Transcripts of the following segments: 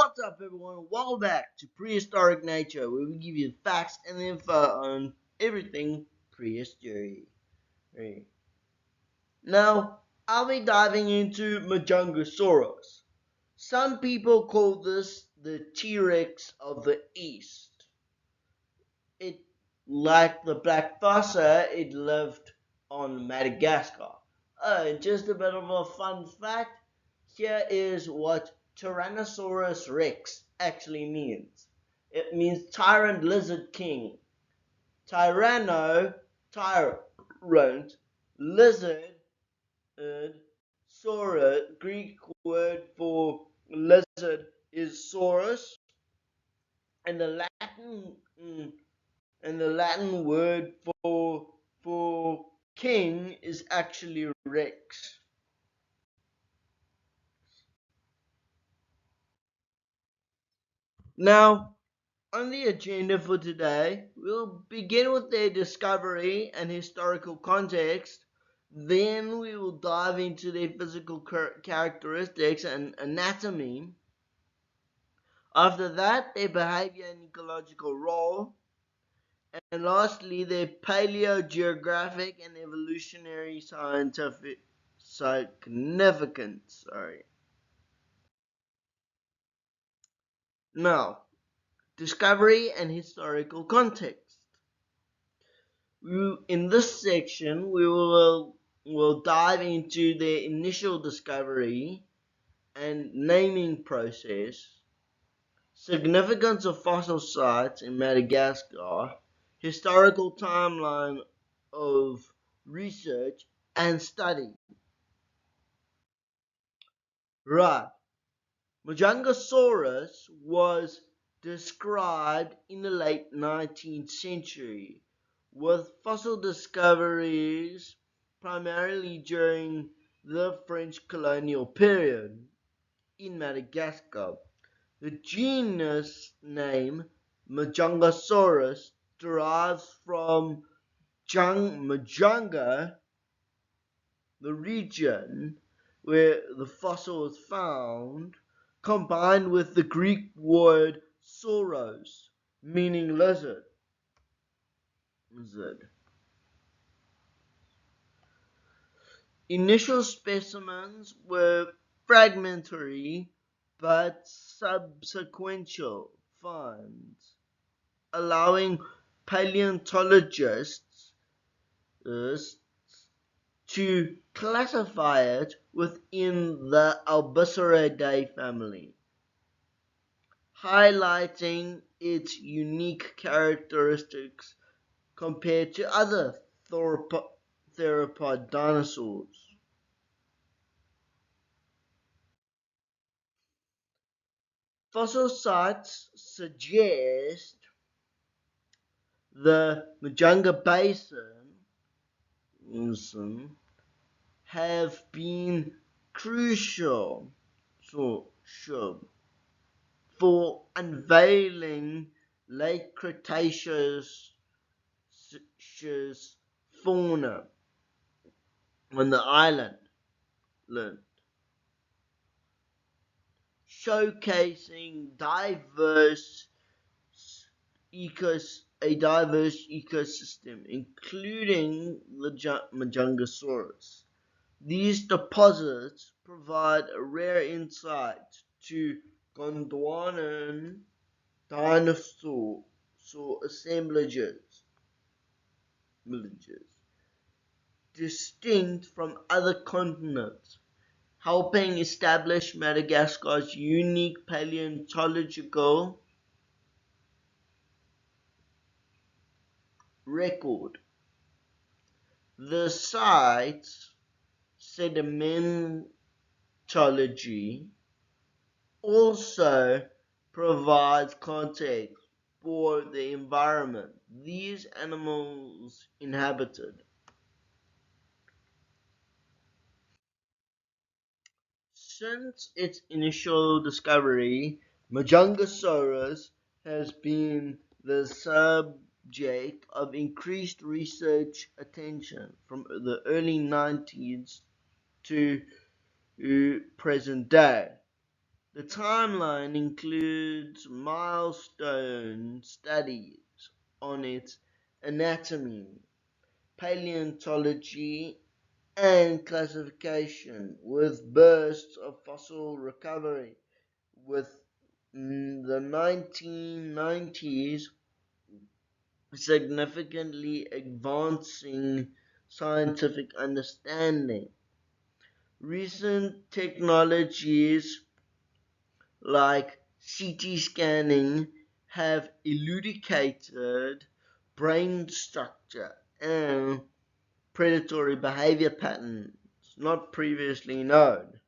What's up, everyone? Welcome back to Prehistoric Nature, where we give you facts and info on everything prehistory. Now, I'll be diving into Majungasaurus. Some people call this the T-Rex of the East. It, like the black fossa, it lived on Madagascar. Just a bit of a fun fact. Here is what Tyrannosaurus rex actually means. It means tyrant lizard king. Tyranno, tyrant, lizard, saurus, Greek word for lizard is saurus, and the Latin word for king is actually rex. Now, on the agenda for today, we'll begin with their discovery and historical context. Then we will dive into their physical characteristics and anatomy. After that, their behavior and ecological role. And lastly, their paleogeographic and evolutionary scientific significance. Now, discovery and historical context. In this section, we will dive into their initial discovery and naming process, significance of fossil sites in Madagascar, historical timeline of research and study. Right. Majungasaurus was described in the late 19th century, with fossil discoveries primarily during the French colonial period in Madagascar. The genus name Majungasaurus derives from Majunga, the region where the fossil was found, combined with the Greek word sauros, meaning lizard. Initial specimens were fragmentary but subsequential finds, allowing paleontologists to classify it within the Albiceraceae family, highlighting its unique characteristics compared to other theropod dinosaurs. Fossil sites suggest the Majunga Basin have been crucial for unveiling Late Cretaceous fauna on the island, showcasing a diverse ecosystem, including the Majungasaurus. These deposits provide a rare insight to Gondwanan dinosaur assemblages, distinct from other continents, helping establish Madagascar's unique paleontological record. The site's sedimentology also provides context for the environment these animals inhabited. Since its initial discovery, Majungasaurus has been the subject of increased research attention from the early 90s to present day. The timeline includes milestone studies on its anatomy, paleontology, and classification, with bursts of fossil recovery, with the 1990s significantly advancing scientific understanding. Recent technologies like CT scanning have elucidated brain structure and predatory behavior patterns not previously known.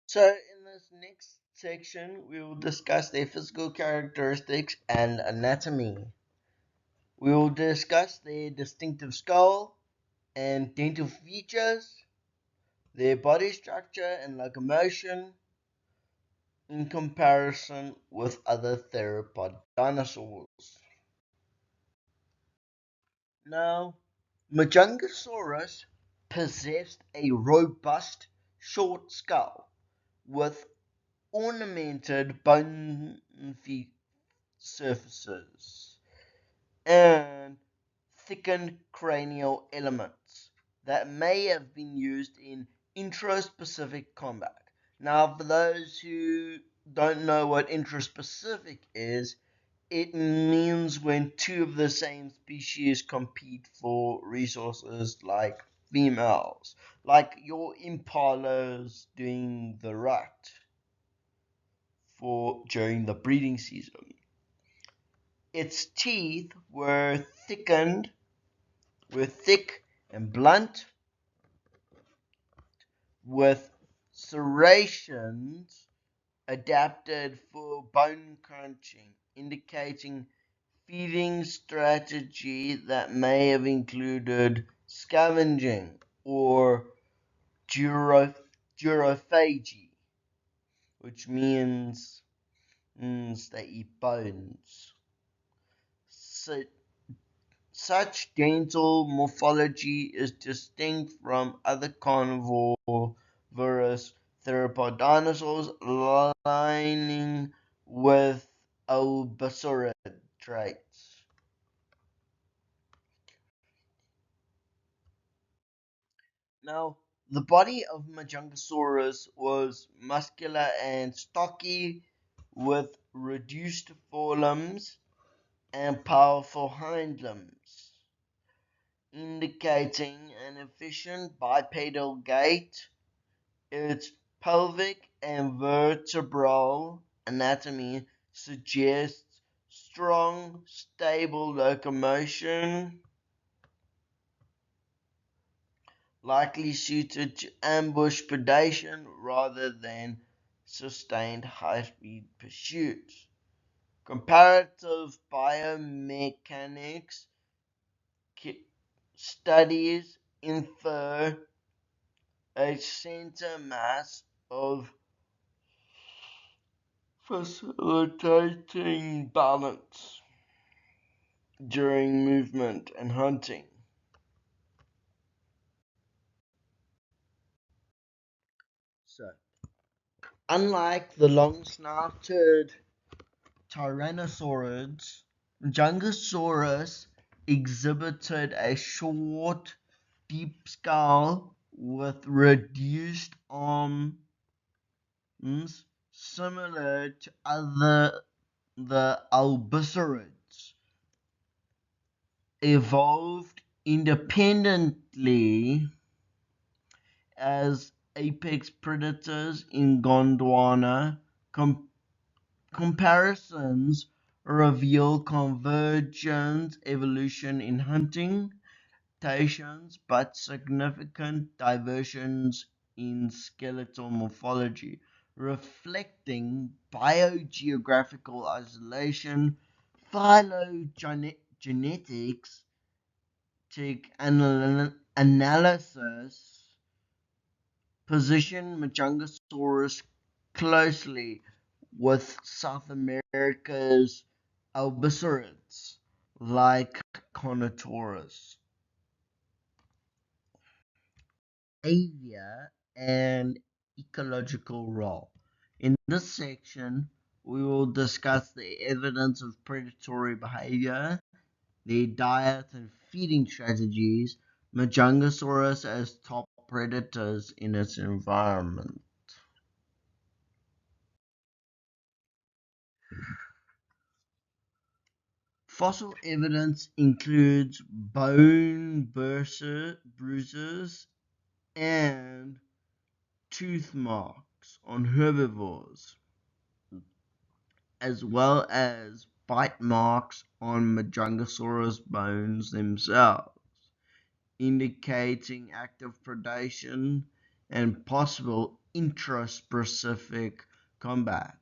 So, in this next section, we will discuss their physical characteristics and anatomy. We will discuss their distinctive skull and dental features, their body structure and locomotion in comparison with other theropod dinosaurs. Now, Majungasaurus possessed a robust, short skull with ornamented bone surfaces and thickened cranial elements that may have been used in intraspecific combat. Now, for those who don't know what intraspecific is, it means when two of the same species compete for resources like females, like your impalas doing the rut for during the breeding season. Its teeth were thick and blunt, with serrations adapted for bone crunching, indicating feeding strategy that may have included scavenging or durophagy, which means they eat bones. So, such dental morphology is distinct from other carnivorous theropod dinosaurs, aligning with albicaurid traits. Now, the body of Majungasaurus was muscular and stocky, with reduced forelimbs and powerful hind limbs, indicating an efficient bipedal gait. Its pelvic and vertebral anatomy suggests strong, stable locomotion, likely suited to ambush predation rather than sustained high-speed pursuits. Comparative biomechanics studies infer a center mass of facilitating balance during movement and hunting. So, unlike the long-snouted tyrannosaurids, Majungasaurus exhibited a short, deep skull with reduced arms, similar to the albicarids, evolved independently as apex predators in Gondwana. Comparisons reveal convergent evolution in hunting, but significant diversions in skeletal morphology, reflecting biogeographical isolation, phylogenetics, analysis position Majungasaurus closely with South America's albicarids like Carnivorous, Avia, and ecological role. In this section, we will discuss the evidence of predatory behavior, their diet and feeding strategies, Majungasaurus as top predators in its environment. Fossil evidence includes bone bruises and tooth marks on herbivores, as well as bite marks on Majungasaurus bones themselves, indicating active predation and possible intraspecific combat.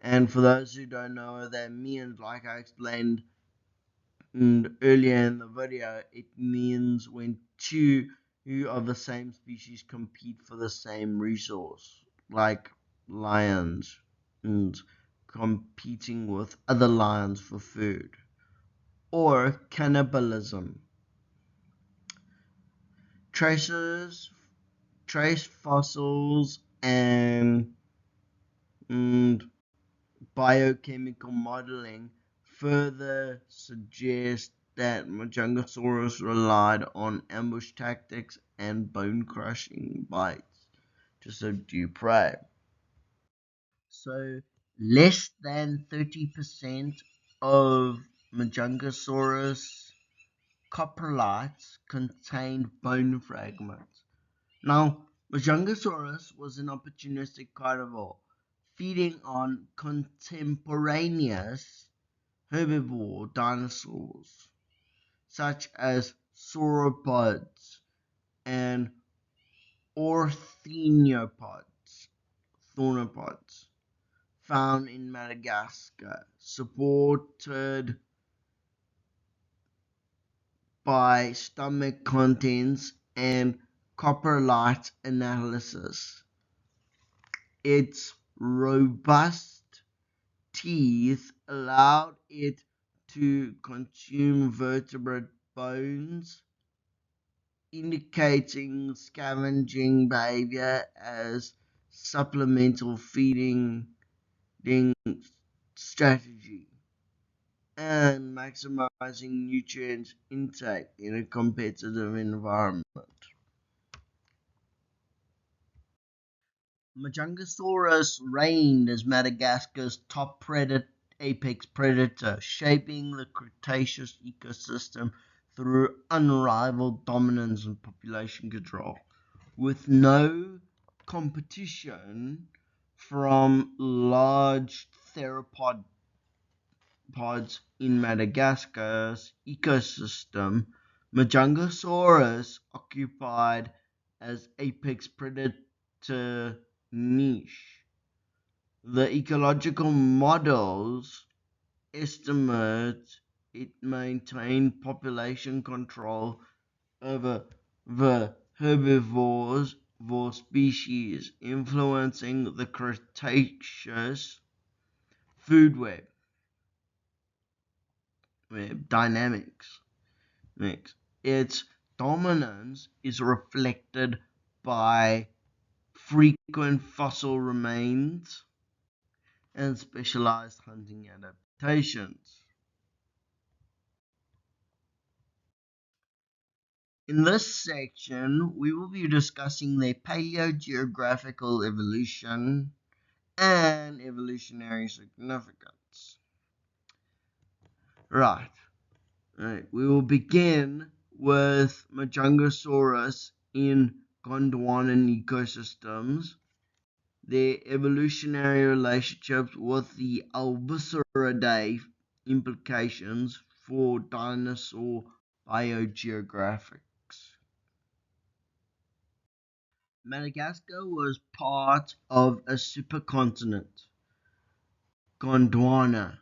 And for those who don't know what that means, like I explained earlier in the video, it means when two of the same species compete for the same resource, like lions and competing with other lions for food, or cannibalism. Trace fossils and biochemical modeling further suggest that Majungasaurus relied on ambush tactics and bone-crushing bites to subdue prey. So, less than 30% of Majungasaurus coprolites contained bone fragments. Now, Majungasaurus was an opportunistic carnivore, feeding on contemporaneous herbivore dinosaurs, such as sauropods and ornithopods found in Madagascar, supported by stomach contents and coprolite analysis. Its robust teeth allowed it to consume vertebrate bones, indicating scavenging behavior as supplemental feeding strategy and maximizing nutrient intake in a competitive environment. Majungasaurus reigned as Madagascar's top apex predator, shaping the Cretaceous ecosystem through unrivaled dominance and population control. With no competition from large theropod in Madagascar's ecosystem, Majungasaurus occupied as apex predator niche. The ecological models estimate it maintained population control over the herbivores species, influencing the Cretaceous food web dynamics. Its dominance is reflected by frequent fossil remains and specialized hunting adaptations. In this section, we will be discussing their paleogeographical evolution and evolutionary significance. Right. We will begin with Majungasaurus in Gondwanan ecosystems, their evolutionary relationships with the Albiceridae, implications for dinosaur biogeographics. Madagascar was part of a supercontinent, Gondwana,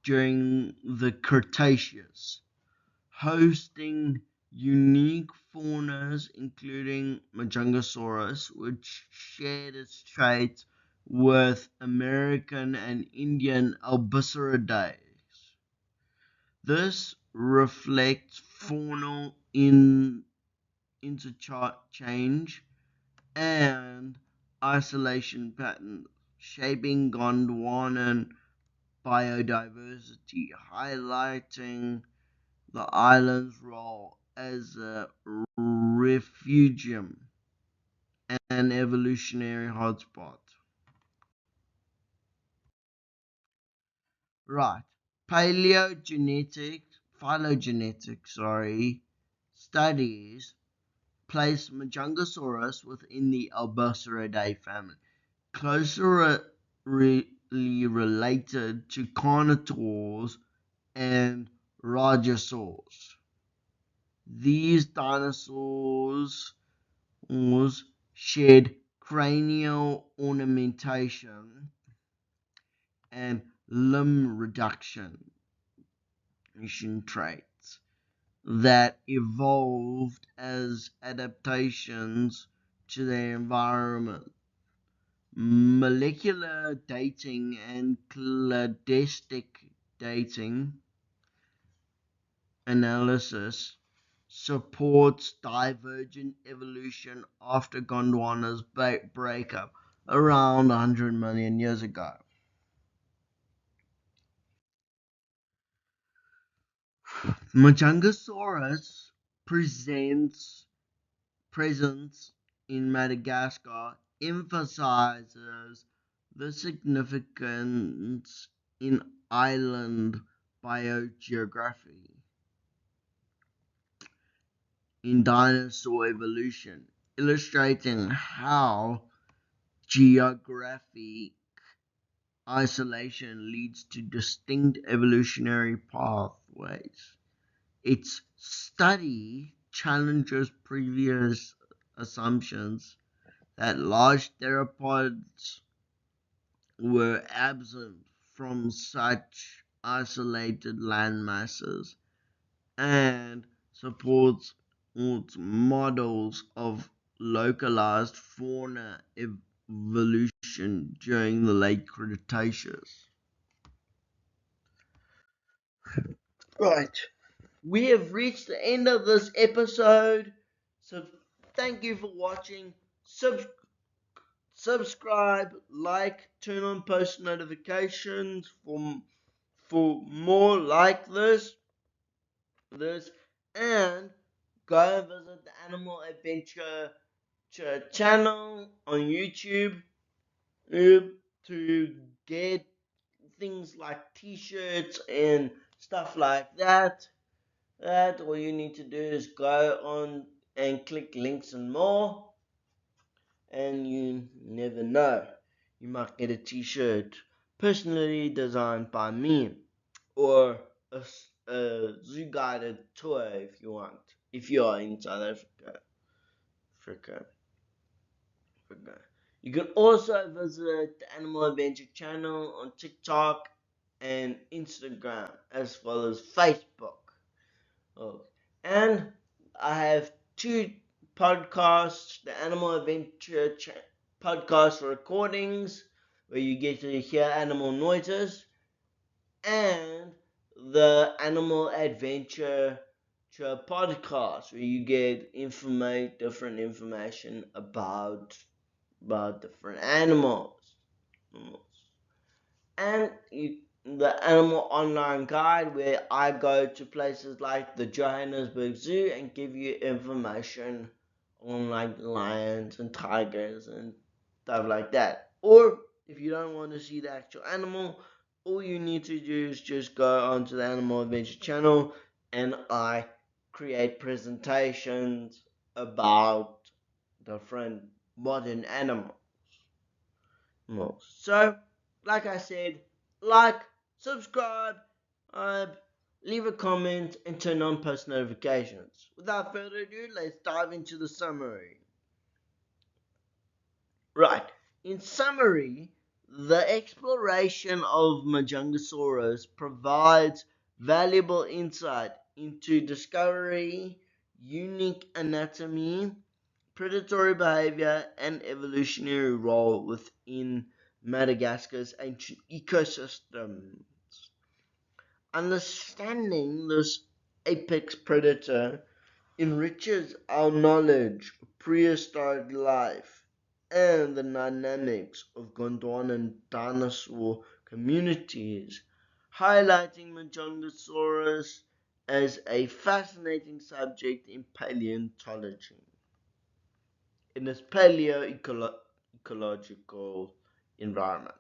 during the Cretaceous, hosting unique faunas including Majungasaurus, which shared its traits with American and Indian Albiceridae. This reflects faunal interchange and isolation patterns, shaping Gondwanan biodiversity, highlighting the island's role as a refugium and evolutionary hotspot. Right. Phylogenetic studies place Majungasaurus within the Albosauridea family, closely related to carnivores and rajasaurs. These dinosaurs shared cranial ornamentation and limb reduction traits that evolved as adaptations to their environment. Molecular dating and cladistic dating analysis supports divergent evolution after Gondwana's breakup around 100 million years ago. Majungasaurus presence in Madagascar emphasizes the significance in island biogeography in dinosaur evolution, illustrating how geographic isolation leads to distinct evolutionary pathways. Its study challenges previous assumptions that large theropods were absent from such isolated land masses and supports models of localized fauna evolution during the late Cretaceous. Right, we have reached the end of this episode, so thank you for watching. Subscribe, like, turn on post notifications for more like this, and go and visit the Animal Adventure channel on YouTube to get things like t-shirts and stuff like that. All you need to do is go on and click links and more, and you never know, you might get a t-shirt personally designed by me, or a zoo guided tour if you want, if you are in South Africa. You can also visit the Animal Adventure channel on TikTok and Instagram, as well as Facebook. Oh, and I have two podcasts: the Animal Adventure podcast recordings, where you get to hear animal noises, and the Animal Adventure podcast, where you get different information about different animals. And the Animal Online Guide, where I go to places like the Johannesburg Zoo and give you information on like lions and tigers and stuff like that. Or if you don't want to see the actual animal, all you need to do is just go onto the Animal Adventure channel, and I create presentations about different modern animals. So, like I said, like, subscribe, leave a comment, and turn on post notifications. Without further ado, let's dive into the summary. Right, in summary, the exploration of Majungasaurus provides valuable insight into discovery, unique anatomy, predatory behavior, and evolutionary role within Madagascar's ancient ecosystems. Understanding this apex predator enriches our knowledge of prehistoric life and the dynamics of Gondwanan dinosaur communities, highlighting Majungasaurus as a fascinating subject in paleontology in its paleoecological environment.